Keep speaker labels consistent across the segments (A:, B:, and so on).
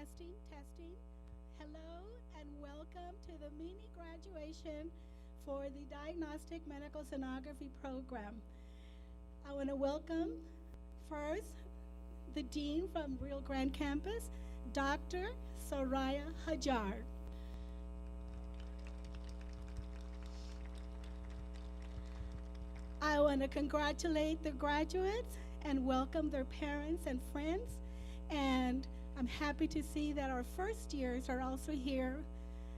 A: Testing, testing. Hello and welcome to the mini graduation for the Diagnostic Medical Sonography program. I want to welcome first the Dean from Rio Grande Campus, Dr. Soraya Hajar. I want to congratulate the graduates and welcome their parents and friends. And I'm happy to see that our first years are also here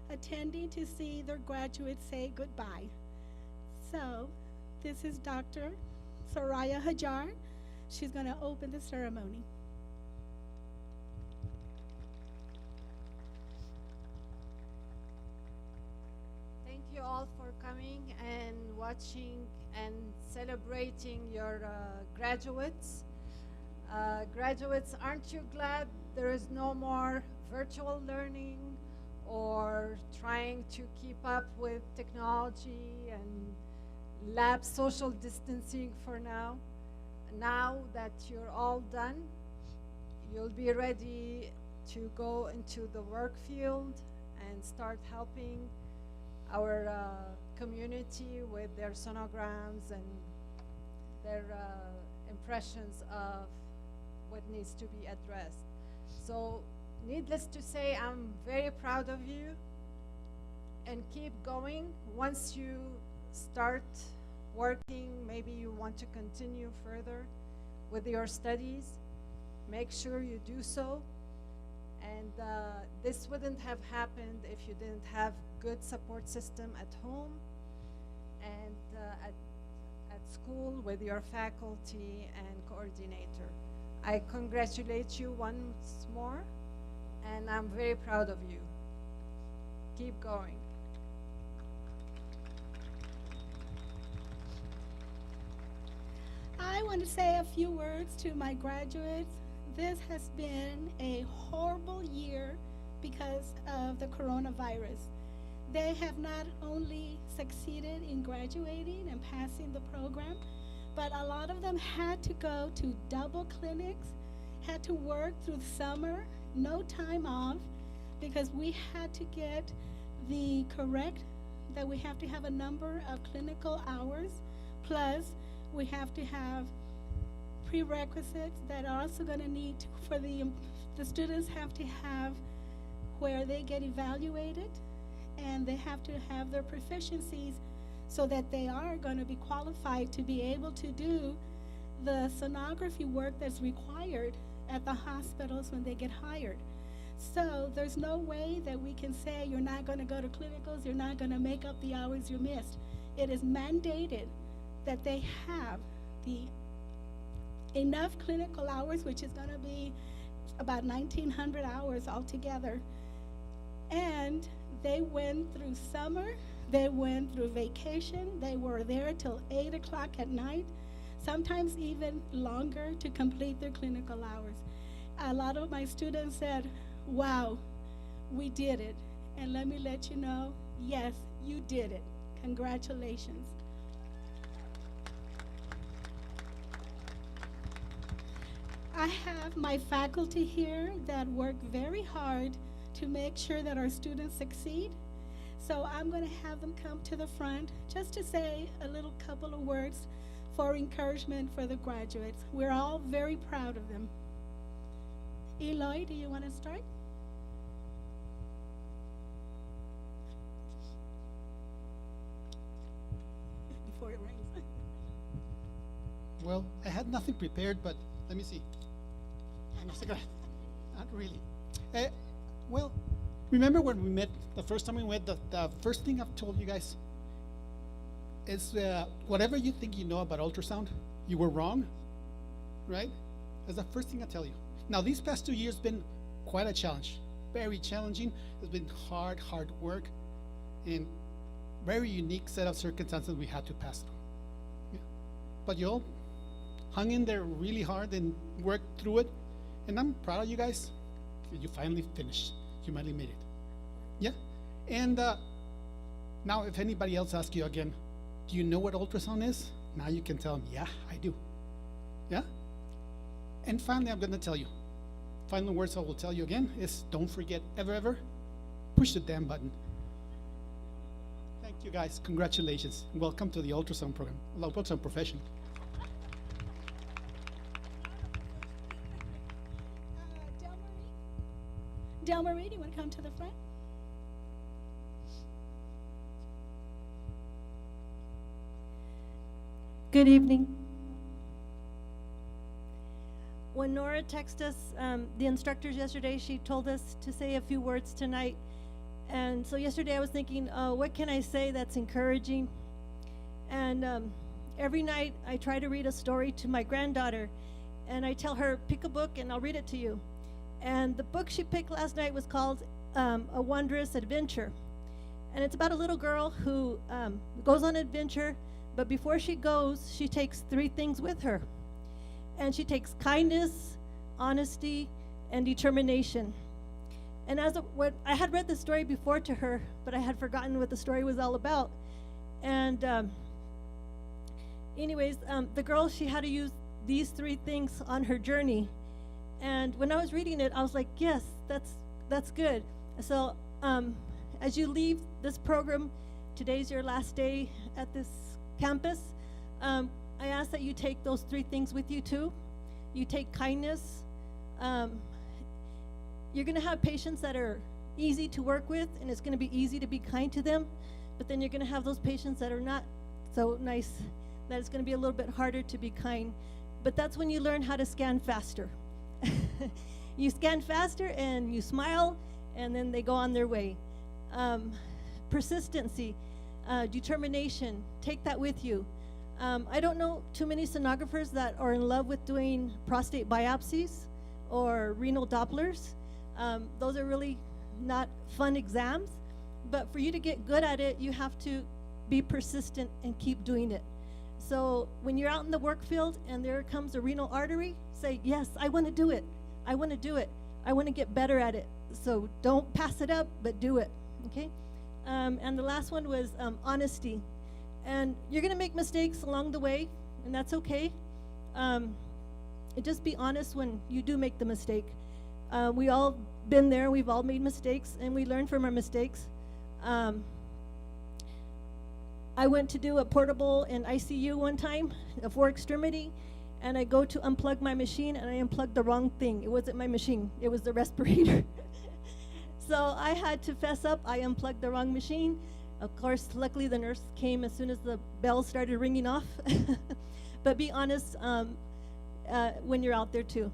A: attending to see their graduates say goodbye. So, this is Dr. Soraya Hajar. She's going to open the ceremony.
B: Thank you all for coming and watching and celebrating your graduates. Graduates, aren't you glad there is no more virtual learning or trying to keep up with technology and lab social distancing for now? Now that you're all done, you'll be ready to go into the work field and start helping our community with their sonograms and their impressions of what needs to be addressed. So, needless to say, I'm very proud of you, and keep going. Once you start working, maybe you want to continue further with your studies, make sure you do so. And this wouldn't have happened if you didn't have good support system at home and at school with your faculty and coordinator. I congratulate you once more, and I'm very proud of you. Keep going.
A: I want to say a few words to my graduates. This has been a horrible year because of the coronavirus. They have not only succeeded in graduating and passing the program, but a lot of them had to go to double clinics, had to work through the summer, no time off, because we had to get the correct, that we have to have a number of clinical hours, plus we have to have prerequisites that are also going to need to, for the students have to have where they get evaluated, and they have to have their proficiencies so that they are going to be qualified to be able to do the sonography work that's required at the hospitals when they get hired. So there's no way that we can say you're not going to go to clinicals, you're not going to make up the hours you missed. It is mandated that they have the enough clinical hours, which is going to be about 1,900 hours altogether. And they went through summer, they went through vacation, they were there till 8 o'clock at night, sometimes even longer to complete their clinical hours. A lot of my students said, wow, we did it. And let me let you know, yes, you did it. Congratulations. I have my faculty here that work very hard to make sure that our students succeed. So I'm going to have them come to the front just to say a little couple of words for encouragement for the graduates. We're all very proud of them. Eloy, do you want to start? Before it rains.
C: Well, I had nothing prepared, but let me see. Not really. Well, remember when we met the first time we met, the first thing I've told you guys is whatever you think you know about ultrasound, you were wrong, right? That's the first thing I tell you. Now, these past 2 years been quite a challenge, very challenging. It's been hard work, and very unique set of circumstances we had to pass through. Yeah. But you all hung in there really hard and worked through it, and I'm proud of you guys. You finally finished. You finally made it. Yeah? And now if anybody else asks you again, do you know what ultrasound is? Now you can tell them, yeah, I do. Yeah? And finally, I'm going to tell you, final words I will tell you again is don't forget ever, push the damn button. Thank you guys. Congratulations. Welcome to the ultrasound program, ultrasound profession.
A: Del Marie, do you want to come to the front?
D: Good evening. When Nora texted us, the instructors yesterday, she told us to say a few words tonight. And so yesterday I was thinking, what can I say that's encouraging? And every night I try to read a story to my granddaughter. And I tell her, pick a book and I'll read it to you. And the book she picked last night was called A Wondrous Adventure. And it's about a little girl who goes on an adventure, but before she goes, she takes 3 things with her. And she takes kindness, honesty, and determination. And I had read the story before to her, but I had forgotten what the story was all about. And anyways, the girl, she had to use these 3 things on her journey. And when I was reading it, I was like, yes, that's good. So as you leave this program, today's your last day at this campus. I ask that you take those 3 things with you too. You take kindness. You're going to have patients that are easy to work with, and it's going to be easy to be kind to them. But then you're going to have those patients that are not so nice, that it's going to be a little bit harder to be kind. But that's when you learn how to scan faster. You scan faster and you smile, and then they go on their way. Persistency, determination, take that with you. I don't know too many sonographers that are in love with doing prostate biopsies or renal Dopplers. Those are really not fun exams, but for you to get good at it, you have to be persistent and keep doing it. So when you're out in the work field and there comes a renal artery, say, yes, I want to do it. I want to do it. I want to get better at it. So don't pass it up, but do it, okay? And the last one was honesty. And you're going to make mistakes along the way, and that's okay. Just be honest when you do make the mistake. We all been there. We've all made mistakes, and we learn from our mistakes. I went to do a portable in ICU one time, a 4-extremity, and I go to unplug my machine, and I unplugged the wrong thing. It wasn't my machine. It was the respirator. So I had to fess up. I unplugged the wrong machine. Of course, luckily the nurse came as soon as the bells started ringing off. But be honest when you're out there too.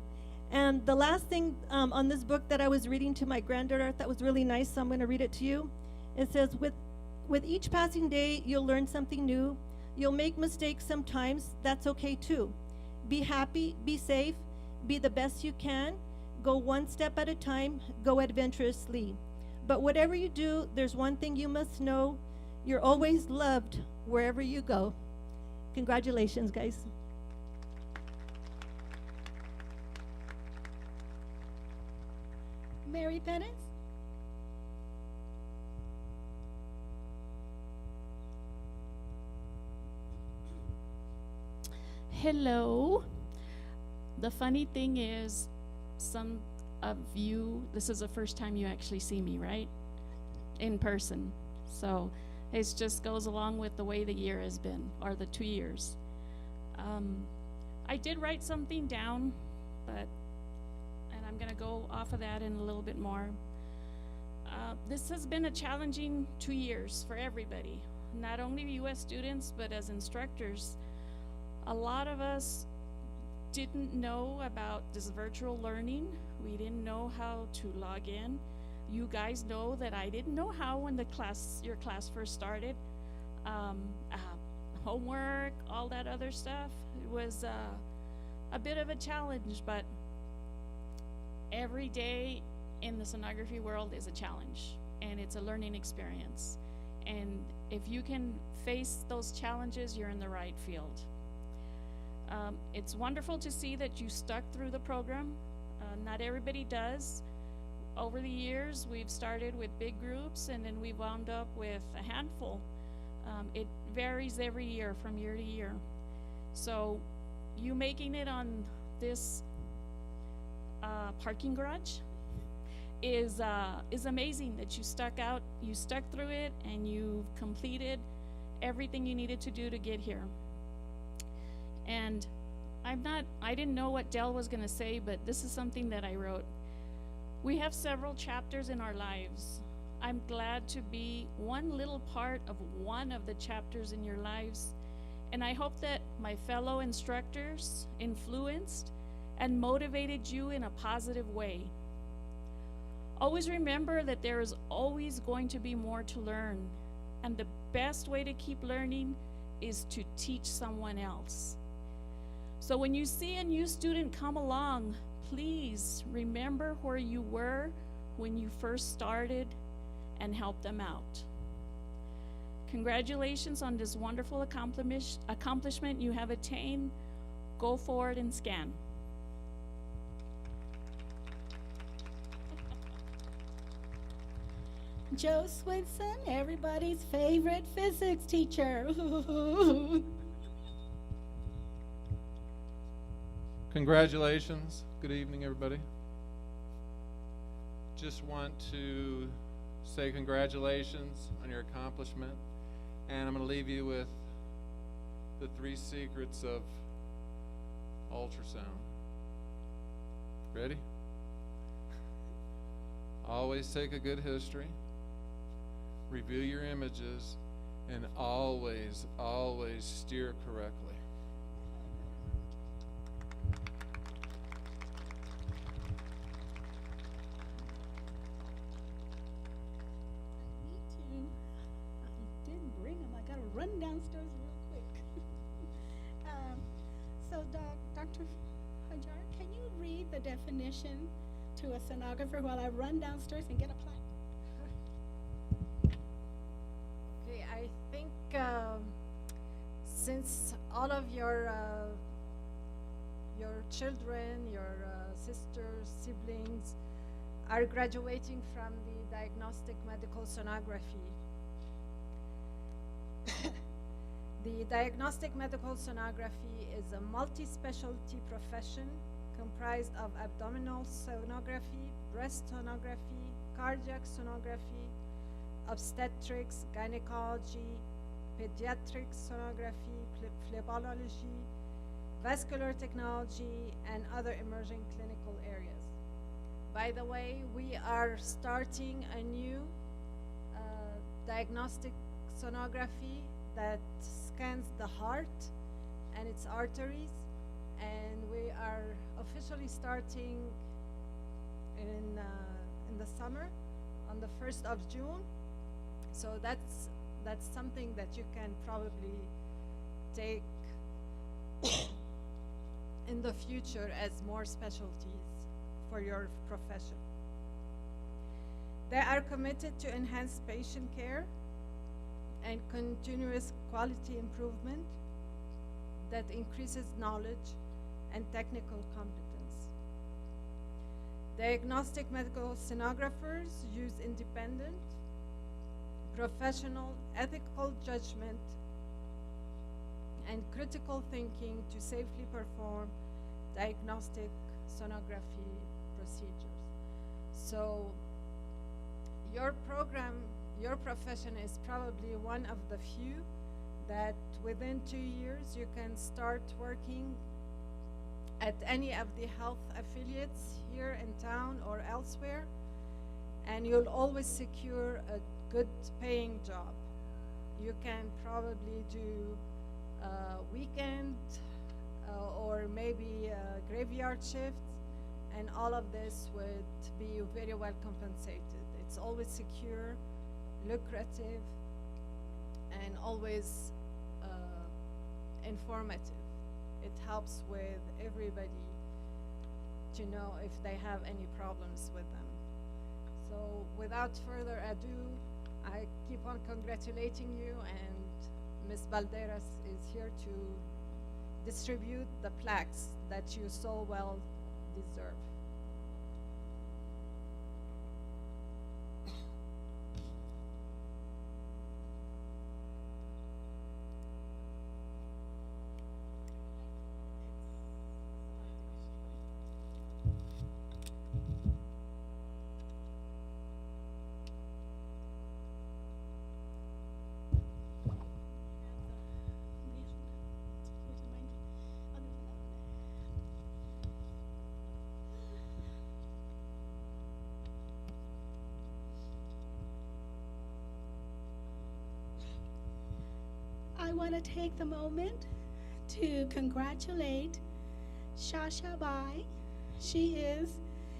D: And the last thing on this book that I was reading to my granddaughter that was really nice, so I'm going to read it to you. It says, with each passing day, you'll learn something new. You'll make mistakes sometimes. That's okay too. Be happy, be safe, be the best you can. Go one step at a time, go adventurously. But whatever you do, there's one thing you must know. You're always loved wherever you go. Congratulations, guys.
A: Mary Pettis?
E: Hello. The funny thing is, some of you, this is the first time you actually see me, right? In person. So it just goes along with the way the year has been, or the 2 years. I did write something down, and I'm going to go off of that in a little bit more. This has been a challenging 2 years for everybody, not only U.S. students, but as instructors. A lot of us didn't know about this virtual learning. We didn't know how to log in. You guys know that I didn't know how when your class first started. Homework, all that other stuff. It was a bit of a challenge, but every day in the sonography world is a challenge, and it's a learning experience. And if you can face those challenges, you're in the right field. It's wonderful to see that you stuck through the program. Not everybody does. Over the years, we've started with big groups, and then we wound up with a handful. It varies every year, from year to year. So you making it on this parking garage is amazing that you stuck through it, and you've completed everything you needed to do to get here. And I didn't know what Dell was going to say, but this is something that I wrote. We have several chapters in our lives. I'm glad to be one little part of one of the chapters in your lives, and I hope that my fellow instructors influenced and motivated you in a positive way. Always remember that there is always going to be more to learn, and the best way to keep learning is to teach someone else. So when you see a new student come along, please remember where you were when you first started and help them out. Congratulations on this wonderful accomplishment you have attained. Go forward and scan.
A: Joe Swinson, everybody's favorite physics teacher.
F: Congratulations. Good evening, everybody. Just want to say congratulations on your accomplishment, and I'm going to leave you with the 3 secrets of ultrasound. Ready? Always take a good history, review your images, and always, always steer correctly.
A: I didn't bring them. I got to run downstairs real quick. So, Dr. Hajar, can you read the definition to a sonographer while I run downstairs and get a plaque?
B: Okay, I think since all of your children, your sisters, siblings are graduating from the diagnostic medical sonography, the diagnostic medical sonography is a multi-specialty profession comprised of abdominal sonography, breast sonography, cardiac sonography, obstetrics, gynecology, pediatric sonography, phlebology, vascular technology, and other emerging clinical areas. By the way, we are starting a new diagnostic sonography that scans the heart and its arteries, and we are officially starting in the summer on the 1st of June. So that's something that you can probably take in the future as more specialties for your profession. They are committed to enhance patient care and continuous quality improvement that increases knowledge and technical competence. Diagnostic medical sonographers use independent, professional, ethical judgment and critical thinking to safely perform diagnostic sonography procedures. So your program, your profession is probably one of the few that within 2 years you can start working at any of the health affiliates here in town or elsewhere, and you'll always secure a good paying job. You can probably do weekend or maybe graveyard shifts, and all of this would be very well compensated. It's always secure, lucrative, and always informative. It helps with everybody to know if they have any problems with them. So without further ado, I keep on congratulating you, and Ms. Balderas is here to distribute the plaques that you so well deserve.
A: want to take the moment to congratulate Shasha Bai. She is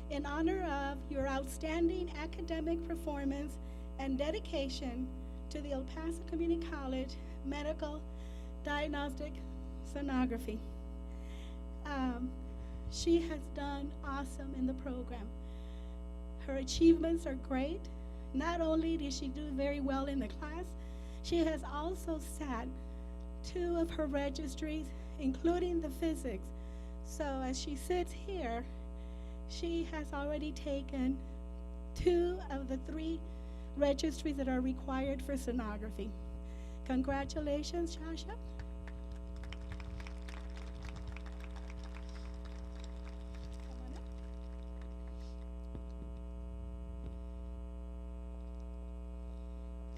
A: in honor of your outstanding academic performance and dedication to the El Paso Community College Medical Diagnostic Sonography. She has done awesome in the program. Her achievements are great. Not only did she do very well in the class, she has also sat 2 of her registries, including the physics. So as she sits here, she has already taken 2 of the 3 registries that are required for sonography. Congratulations, Shasha. Come on up.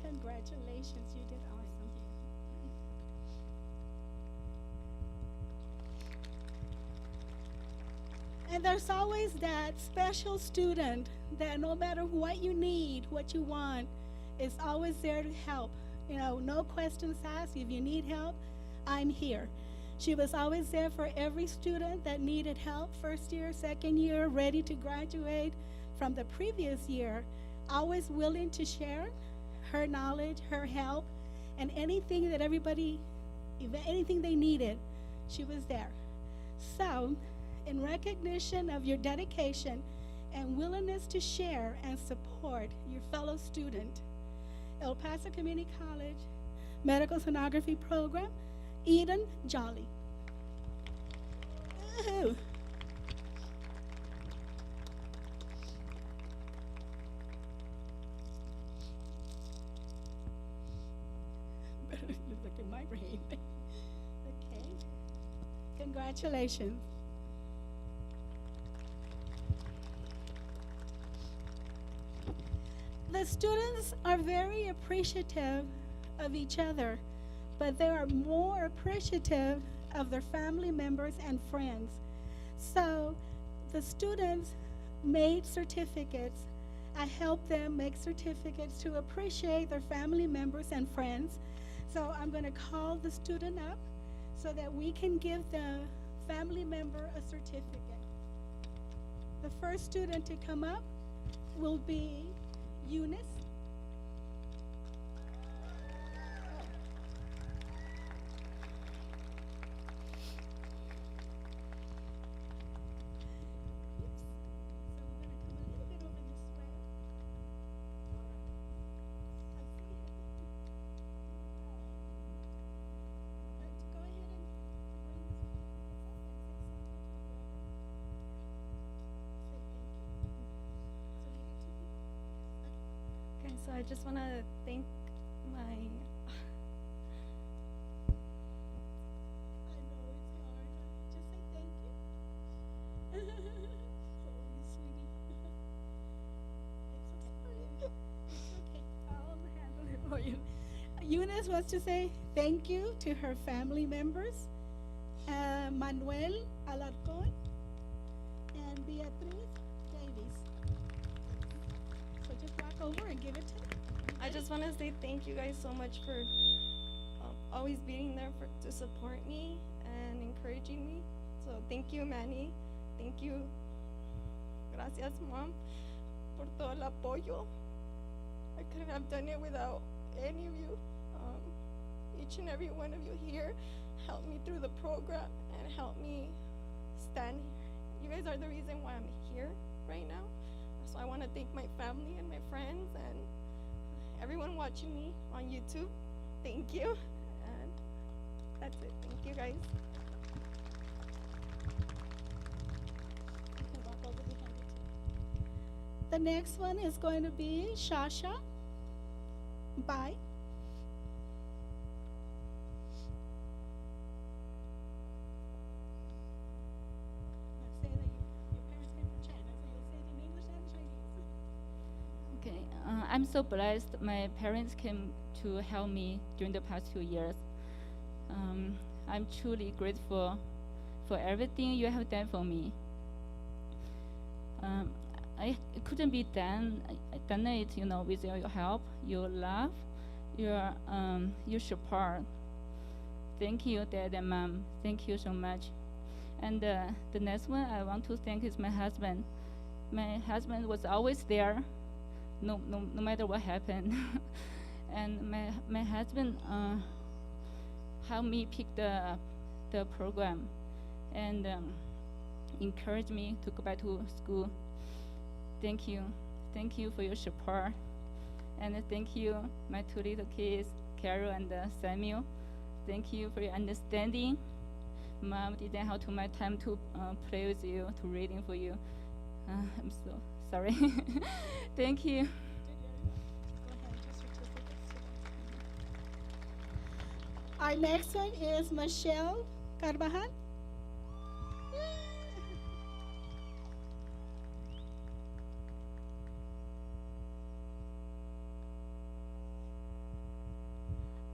A: Congratulations, you did awesome. And there's always that special student that no matter what you need, what you want, is always there to help. You know, no questions asked. If you need help, I'm here. She was always there for every student that needed help, first year, second year, ready to graduate from the previous year, always willing to share her knowledge, her help, and anything that everybody, anything they needed, she was there. So, in recognition of your dedication and willingness to share and support your fellow student, El Paso Community College Medical Sonography Program, Eden Jolly. Ooh. Looks like a migraine. Okay. Congratulations. The students are very appreciative of each other, but they are more appreciative of their family members and friends. So the students made certificates. I helped them make certificates to appreciate their family members and friends. So I'm going to call the student up so that we can give the family member a certificate. The first student to come up will be Eunice.
G: So I just want to thank my
A: I know it's hard. Just say thank you. Oh, you sweetie. It's okay. It's okay. I'll handle it for you. Eunice wants to say thank you to her family members, Manuel Alarcón and Beatriz Davies. So just walk over and give it to them.
G: I just want to say thank you guys so much for always being there to support me and encouraging me. So thank you, Manny. Thank you. Gracias, Mom, por todo el apoyo. I couldn't have done it without any of you. Each and every one of you here helped me through the program and helped me stand here. You guys are the reason why I'm here right now. So I want to thank my family and my friends and everyone watching me on YouTube. Thank you. And that's it. Thank you, guys.
A: You can walk over behind it too. The next one is going to be Shasha. Bye. Say that your parents came from China, so you'll say it in English and Chinese.
H: Okay, I'm so blessed. My parents came to help me during the past 2 years. I'm truly grateful for everything you have done for me. It couldn't be done. I done it, without your help, your love, your support. thank you, Dad and Mom. Thank you so much. And the next one I want to thank is my husband. My husband was always there, no matter what happened. And my husband helped me pick the program and encouraged me to go back to school. Thank you for your support. And thank you, my two little kids, Carol and Samuel. Thank you for your understanding. Mom didn't have too much time to play with you, to reading for you. I'm so sorry. Thank you.
A: Our next one is Michelle Karbahan.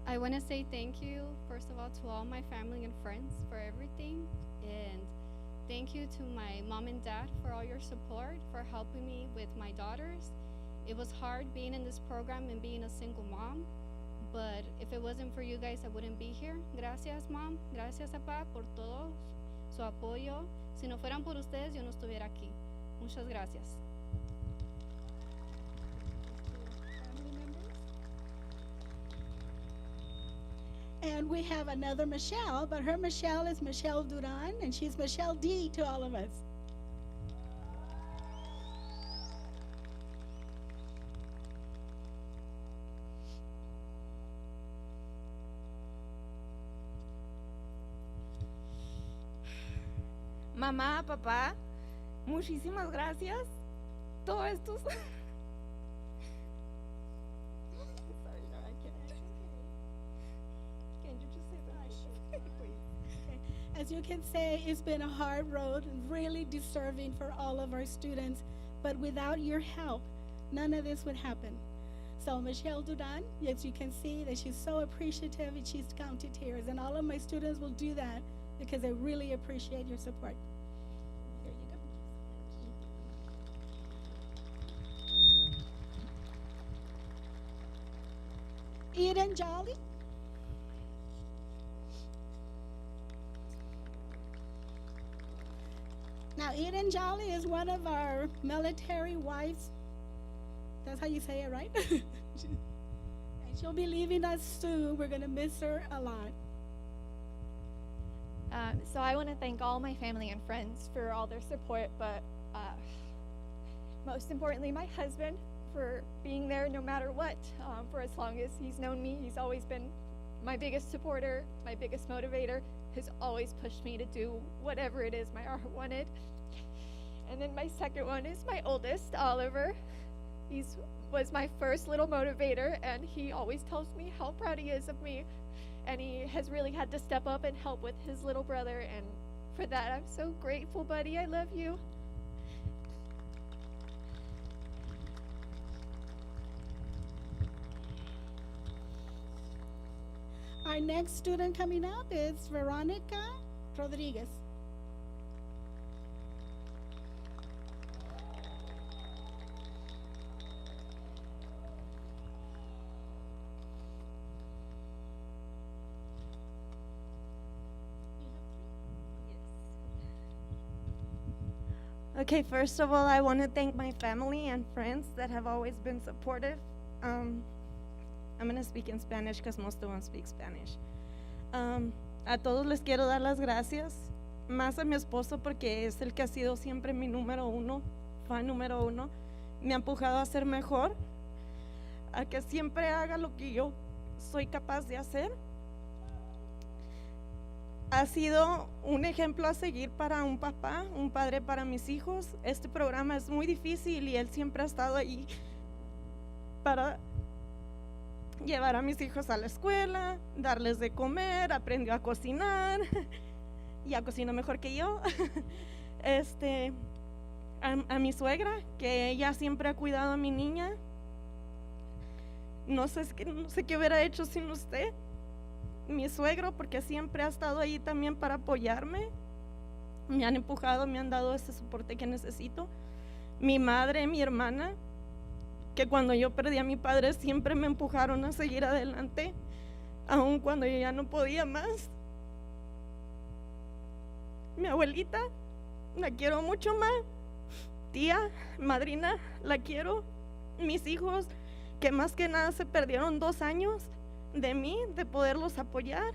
I: I want to say thank you, first of all, to all my family and friends for everything. And thank you to my mom and dad for all your support, for helping me with my daughters. It was hard being in this program and being a single mom, but if it wasn't for you guys, I wouldn't be here. Gracias, Mom. Gracias, Papá, por todo su apoyo. Si no fueran por ustedes, yo no estuviera aquí. Muchas gracias.
A: And we have another Michelle, but her Michelle is Michelle Duran, and she's Michelle D to all of us.
J: Mamá, papá, muchísimas gracias. Todo esto. Sorry, no, I can't. Can you just say that? Please.
A: As you can say, it's been a hard road and really disturbing for all of our students, but without your help, none of this would happen. So Michelle Duran, as you can see, that she's so appreciative and she's counted tears, and all of my students will do that because I really appreciate your support. Here you go. Eden Jolly. Now, Eden Jolly is one of our military wives. That's how you say it, right? And she'll be leaving us soon. We're going to miss her a lot.
J: So I want to thank all my family and friends for all their support, but most importantly, my husband for being there no matter what. For as long as he's known me, he's always been my biggest supporter, my biggest motivator, has always pushed me to do whatever it is my heart wanted. And then my second one is my oldest, Oliver. He was my first little motivator, and he always tells me how proud he is of me. And he has really had to step up and help with his little brother, and for that I'm so grateful, buddy. I love you.
A: Our next student coming up is Veronica Rodriguez.
J: Okay, first of all, I want to thank my family and friends that have always been supportive. I'm going to speak in Spanish because most of them speak Spanish. A todos les quiero dar las gracias, más a mi esposo porque es el que ha sido siempre mi número uno, fan número uno. Me ha empujado a ser mejor, a que siempre haga lo que yo soy capaz de hacer. Ha sido un ejemplo a seguir para un papá, un padre para mis hijos. Este programa es muy difícil y él siempre ha estado ahí para llevar a mis hijos a la escuela, darles de comer, aprendió a cocinar, ya cocina mejor que yo. A mi suegra, que ella siempre ha cuidado a mi niña. No sé qué hubiera hecho sin usted. Mi suegro, porque siempre ha estado ahí también para apoyarme. Me han empujado, me han dado ese soporte que necesito. Mi madre, mi hermana, que cuando yo perdí a mi padre siempre me empujaron a seguir adelante, aun cuando yo ya no podía más.
G: mi abuelita, la quiero mucho, ma. Tía, madrina, la quiero. Mis hijos, que más que nada se perdieron 2 años de mí, de poderlos apoyar.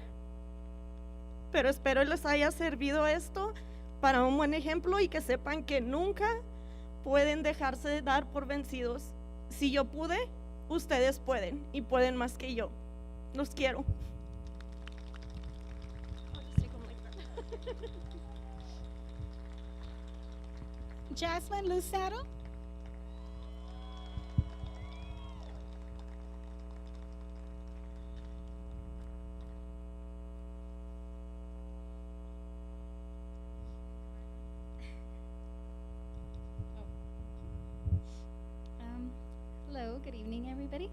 G: Pero espero les haya servido esto para un buen ejemplo y que sepan que nunca pueden dejarse de dar por vencidos. Si yo pude, ustedes pueden y pueden más que yo. Los quiero.
A: Jasmine Lucero.
I: Hello, good evening, everybody.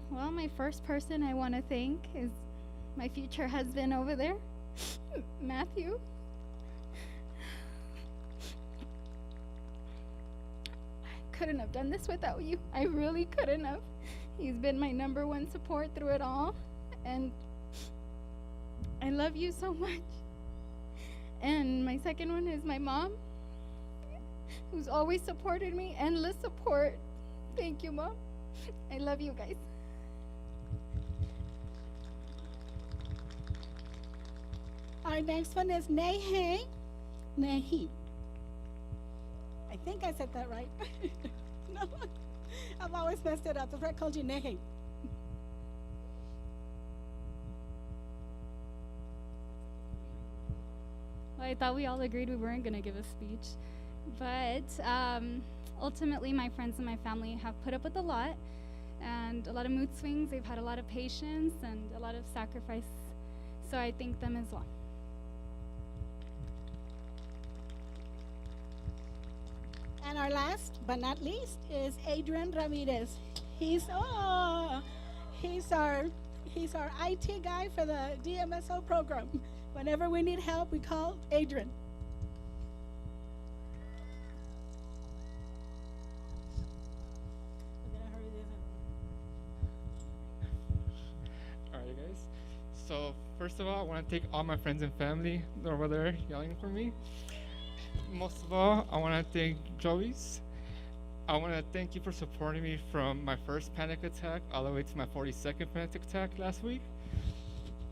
I: Well, my first person I want to thank is my future husband over there, Matthew. I couldn't have done this without you. I really couldn't have. He's been my #1 support through it all, and I love you so much. And my second one is my mom, who's always supported me, endless support. Thank you, Mom. I love you guys.
A: Our next one is Nehi. Nehi. I think I said that right. No, I've always messed it up. That's why I called you Nehi.
I: Well, I thought we all agreed we weren't going to give a speech. But ultimately, my friends and my family have put up with a lot and a lot of mood swings. They've had a lot of patience and a lot of sacrifice. So I thank them as well.
A: And our last but not least is Adrian Ramirez. He's our IT guy for the DMSO program. Whenever we need help, we call Adrian.
K: All right, guys. So first of all, I want to thank all my friends and family over there yelling for me. Most of all, I want to thank Joey's. I want to thank you for supporting me from my first panic attack all the way to my 42nd panic attack last week.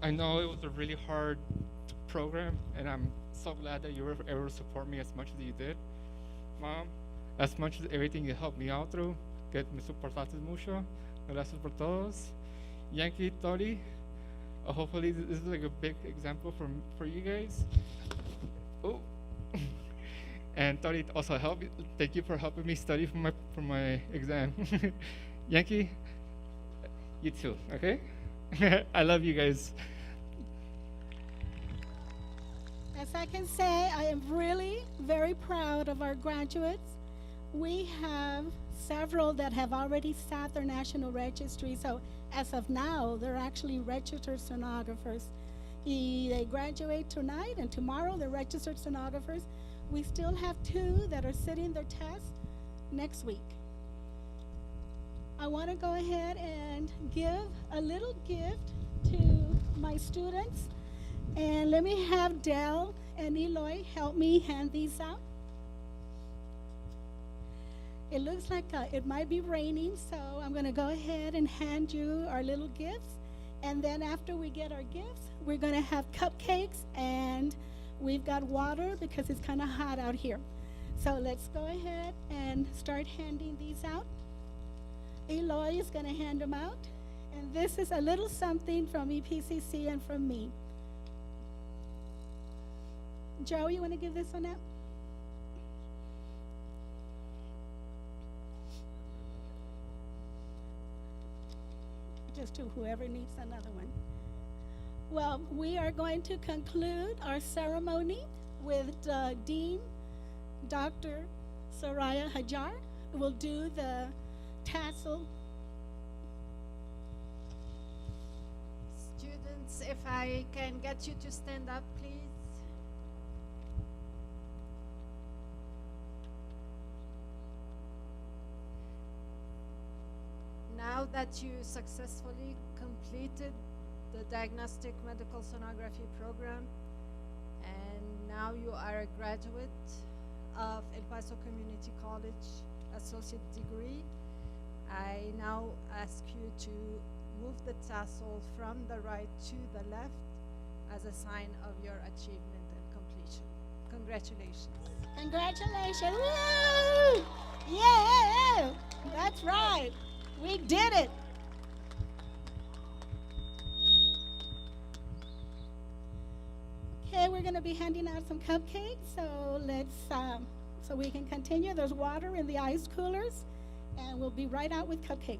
K: I know it was a really hard program, and I'm so glad that you were able to support me as much as you did. Mom, as much as everything you helped me out through, que me soportaste mucho. Gracias por todos. Yankee, Tori, hopefully this is like a big example for you guys. Oh. And Tori also thank you for helping me study for my exam. Yankee, you too, okay? I love you guys.
A: As I can say, I am really very proud of our graduates. We have several that have already sat their national registry, so as of now, they're actually registered sonographers. They graduate tonight, and tomorrow they're registered sonographers. We still have 2 that are sitting their test next week. I want to go ahead and give a little gift to my students. And let me have Dell and Eloy help me hand these out. It looks like it might be raining, so I'm going to go ahead and hand you our little gifts. And then after we get our gifts, we're going to have cupcakes, and we've got water because it's kind of hot out here. So let's go ahead and start handing these out. Eloy is going to hand them out. And this is a little something from EPCC and from me. Joe, you want to give this one out? Just to whoever needs another one. Well, we are going to conclude our ceremony with Dean Dr. Soraya Hajar. Will do the tassel.
B: Students, if I can get you to stand up, please. Now that you successfully completed the Diagnostic Medical Sonography program and now you are a graduate of El Paso Community College associate degree. I now ask you to move the tassel from the right to the left as a sign of your achievement and completion. Congratulations.
A: Congratulations. Woo! Yeah! That's right. We did it. Okay, we're going to be handing out some cupcakes. So let's, so we can continue. There's water in the ice coolers, and we'll be right out with cupcakes.